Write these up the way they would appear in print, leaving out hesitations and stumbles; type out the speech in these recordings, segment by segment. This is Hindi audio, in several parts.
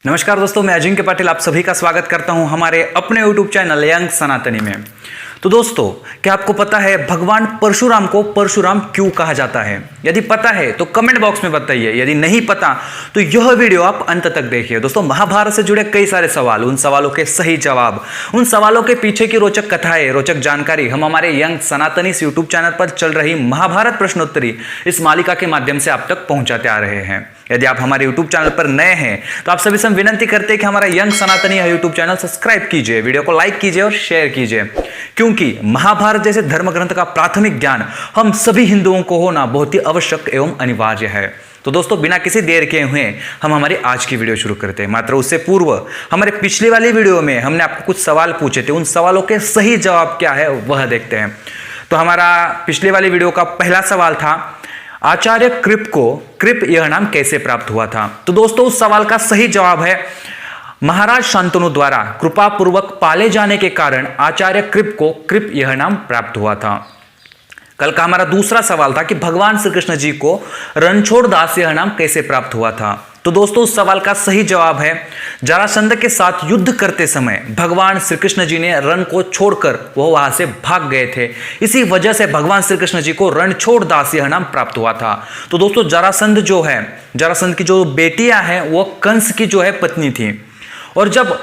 नमस्कार दोस्तों, मैं अजिंक्य पाटिल आप सभी का स्वागत करता हूं हमारे अपने YouTube चैनल यंग सनातनी में। तो दोस्तों, क्या आपको पता है भगवान परशुराम को परशुराम क्यों कहा जाता है? यदि पता है तो कमेंट बॉक्स में बताइए, यदि नहीं पता तो यह वीडियो आप अंत तक देखिए। दोस्तों, महाभारत से जुड़े कई सारे सवाल, उन सवालों के सही जवाब, उन सवालों के पीछे की रोचक कथाएं, रोचक जानकारी हम हमारे यंग सनातनी यूट्यूब चैनल पर चल रही महाभारत प्रश्नोत्तरी इस मालिका के माध्यम से आप तक पहुंचाते आ रहे हैं। यदि आप हमारे YouTube चैनल पर नए हैं तो आप सभी से हम विनती करते हैं कि हमारा यंग सनातनी YouTube चैनल सब्सक्राइब कीजिए, वीडियो को लाइक कीजिए और शेयर कीजिए, क्योंकि महाभारत जैसे धर्म ग्रंथ का प्राथमिक ज्ञान हम सभी हिंदुओं को होना बहुत ही आवश्यक एवं अनिवार्य है। तो दोस्तों, बिना किसी देर के हुए हम हमारी आज की वीडियो शुरू करते हैं। मात्र उससे पूर्व हमारे पिछली वाली वीडियो में हमने आपको कुछ सवाल पूछे थे, उन सवालों के सही जवाब क्या है वह देखते हैं। तो हमारा पिछली वाली वीडियो का पहला सवाल था, आचार्य कृप यह नाम कैसे प्राप्त हुआ था? तो दोस्तों, उस सवाल का सही जवाब है महाराज शांतनु द्वारा कृपा पूर्वक पाले जाने के कारण आचार्य कृप को कृप यह नाम प्राप्त हुआ था। कल का हमारा दूसरा सवाल था कि भगवान श्री कृष्ण जी को रणछोड़ दास यह नाम कैसे प्राप्त हुआ था? तो दोस्तों, उस सवाल का सही जवाब है जरासंध के साथ युद्ध करते समय भगवान श्री कृष्ण जी ने रण को छोड़कर वो वहां से भाग गए थे। इसी वजह से भगवान श्री कृष्ण जी को रणछोड़ दास यह नाम प्राप्त हुआ था। तो दोस्तों, जरासंध की जो बेटियां हैं वो कंस की जो है पत्नी थी, और जब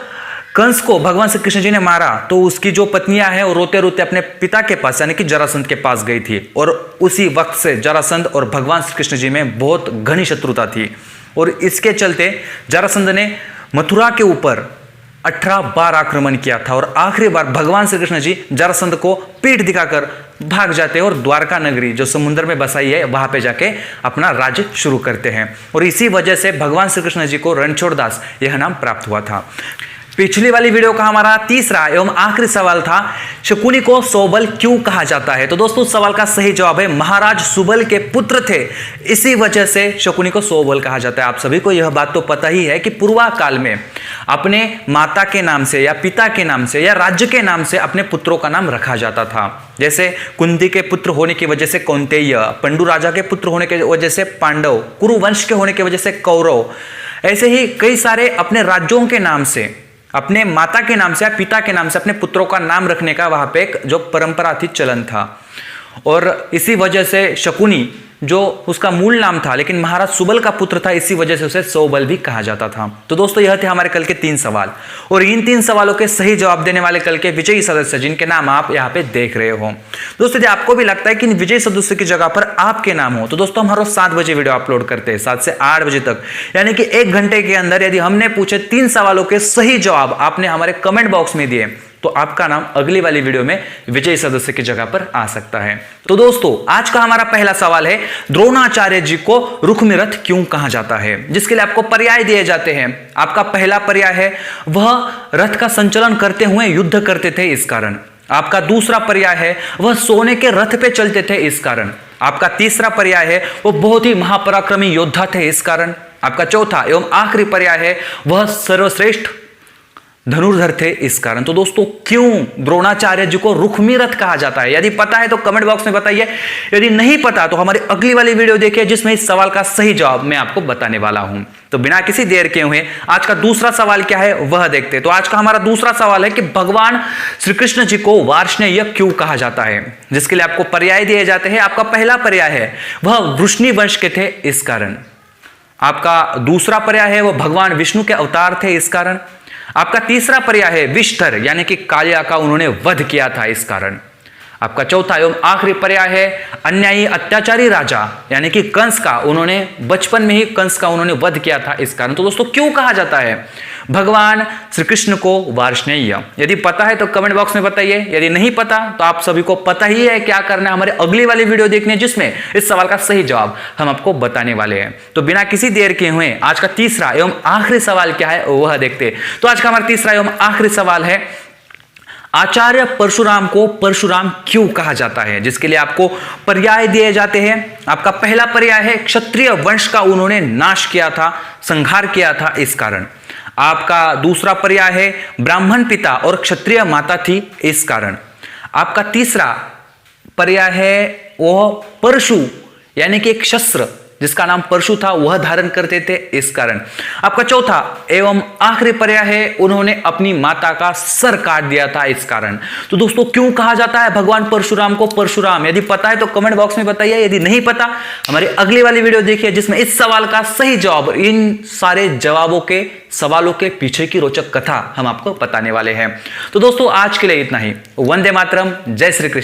कंस को भगवान श्री कृष्ण जी ने मारा तो उसकी जो पत्नियां हैं वो रोते रोते अपने पिता के पास यानी कि जरासंध के पास गई थी, और उसी वक्त से जरासंध और भगवान श्री कृष्ण जी में बहुत घनी शत्रुता थी, और इसके चलते जरासंध ने मथुरा के ऊपर 18 बार आक्रमण किया था, और आखिरी बार भगवान श्री कृष्ण जी जरासंध को पीठ दिखाकर भाग जाते हैं और द्वारका नगरी जो समुद्र में बसाई है वहां पे जाके अपना राज्य शुरू करते हैं, और इसी वजह से भगवान श्री कृष्ण जी को रणछोड़ दास यह नाम प्राप्त हुआ था। पिछली वाली वीडियो का हमारा तीसरा एवं आखिरी सवाल था, शकुनी को सौबल क्यों कहा जाता है? तो दोस्तों, सवाल का सही जवाब है महाराज सुबल के पुत्र थे, इसी वजह से शकुनी को सौबल कहा जाता है। आप सभी को यह बात तो पता ही है कि पूर्वा काल में अपने माता के नाम से या पिता के नाम से या राज्य के नाम से अपने पुत्रों का नाम रखा जाता था। जैसे कुंती के पुत्र होने की वजह से कौंतेय, पंडु राजा के पुत्र होने की वजह से पांडव, कुरु वंश के होने की वजह से कौरव, ऐसे ही कई सारे अपने राज्यों के नाम से, अपने माता के नाम से या पिता के नाम से अपने पुत्रों का नाम रखने का वहां पे एक जो परंपरा थी, चलन था। और इसी वजह से शकुनी जो उसका मूल नाम था लेकिन महाराज सुबल का पुत्र था, इसी वजह से उसे सौबल भी कहा जाता था। तो दोस्तों, यह थे हमारे कल के 3 सवाल, और इन 3 सवालों के सही जवाब देने वाले कल के विजयी सदस्य जिनके नाम आप यहाँ पे देख रहे हो। दोस्तों, यदि आपको भी लगता है कि इन विजयी सदस्य की जगह पर आपके नाम हो तो दोस्तों, हम हर रोज 7 बजे वीडियो अपलोड करते हैं, 7 से 8 बजे तक, यानी कि 1 घंटे के अंदर यदि हमने पूछे 3 सवालों के सही जवाब आपने हमारे कमेंट बॉक्स में दिए तो आपका नाम अगली वाली वीडियो में विजयी सदस्य की जगह पर आ सकता है। तो दोस्तों, आज का हमारा पहला सवाल है, द्रोणाचार्य जी को रुक्मिरथ क्यों कहा जाता है? जिसके लिए आपको पर्याय दिए जाते हैं। आपका पहला पर्याय है वह रथ का संचालन करते हुए युद्ध करते थे, इस कारण। आपका दूसरा पर्याय है वह सोने के रथ पे चलते थे, इस कारण। आपका तीसरा पर्याय है वह बहुत ही महापराक्रमी योद्धा थे, इस कारण। आपका चौथा एवं आखिरी पर्याय है वह सर्वश्रेष्ठ धनुर्धर थे, इस कारण। तो दोस्तों, क्यों द्रोणाचार्य जी को रुक्मिरथ कहा जाता है? यदि पता है तो कमेंट बॉक्स में बताइए, यदि नहीं पता तो हमारी अगली वाली वीडियो देखिए जिसमें इस सवाल का सही जवाब मैं आपको बताने वाला हूं। तो बिना किसी देर के हुए आज का दूसरा सवाल क्या है वह देखते हैं। तो आज का हमारा दूसरा सवाल है कि भगवान श्री कृष्ण जी को वार्ष्णेय क्यों कहा जाता है? जिसके लिए आपको पर्याय दिए जाते हैं। आपका पहला पर्याय है वह वृष्णि वंश के थे, इस कारण। आपका दूसरा पर्याय है वह भगवान विष्णु के अवतार थे, इस कारण। आपका तीसरा पर्याय है विष्ठर यानी कि कालिया का उन्होंने वध किया था, इस कारण। आपका चौथा एवं आखिरी पर्याय है अन्यायी अत्याचारी राजा यानी कि कंस का उन्होंने बचपन में ही कंस का उन्होंने वध किया था, इस कारण। तो दोस्तों, क्यों कहा जाता है भगवान श्री कृष्ण को वार्ष्णेय? यदि पता है तो कमेंट बॉक्स में बताइए, यदि नहीं पता तो आप सभी को पता ही है क्या करना है, हमारे अगली वाली वीडियो देखने जिसमें इस सवाल का सही जवाब हम आपको बताने वाले हैं। तो बिना किसी देर के हुए आज का तीसरा एवं आखिरी सवाल क्या है वह देखते। तो आज का हमारा तीसरा एवं आखिरी सवाल है, आचार्य परशुराम को परशुराम क्यों कहा जाता है? जिसके लिए आपको पर्याय दिए जाते हैं। आपका पहला पर्याय है क्षत्रिय वंश का उन्होंने नाश किया था, संहार किया था, इस कारण। आपका दूसरा पर्याय है ब्राह्मण पिता और क्षत्रिय माता थी, इस कारण। आपका तीसरा पर्याय है वह परशु यानी कि एक शस्त्र जिसका नाम परशु था वह धारण करते थे इस कारण। आपका चौथा एवं आखिरी पर्याय है उन्होंने अपनी माता का सर काट दिया था इस कारण। तो दोस्तों क्यों कहा जाता है भगवान परशुराम को परशुराम? यदि पता है तो कमेंट बॉक्स में बताइए, यदि नहीं पता हमारी अगली वाली वीडियो देखिए जिसमें इस सवाल का सही जवाब, इन सारे जवाबों के सवालों के पीछे की रोचक कथा हम आपको बताने वाले हैं। तो दोस्तों आज के लिए इतना ही। वंदे मातरम, जय श्री कृष्ण।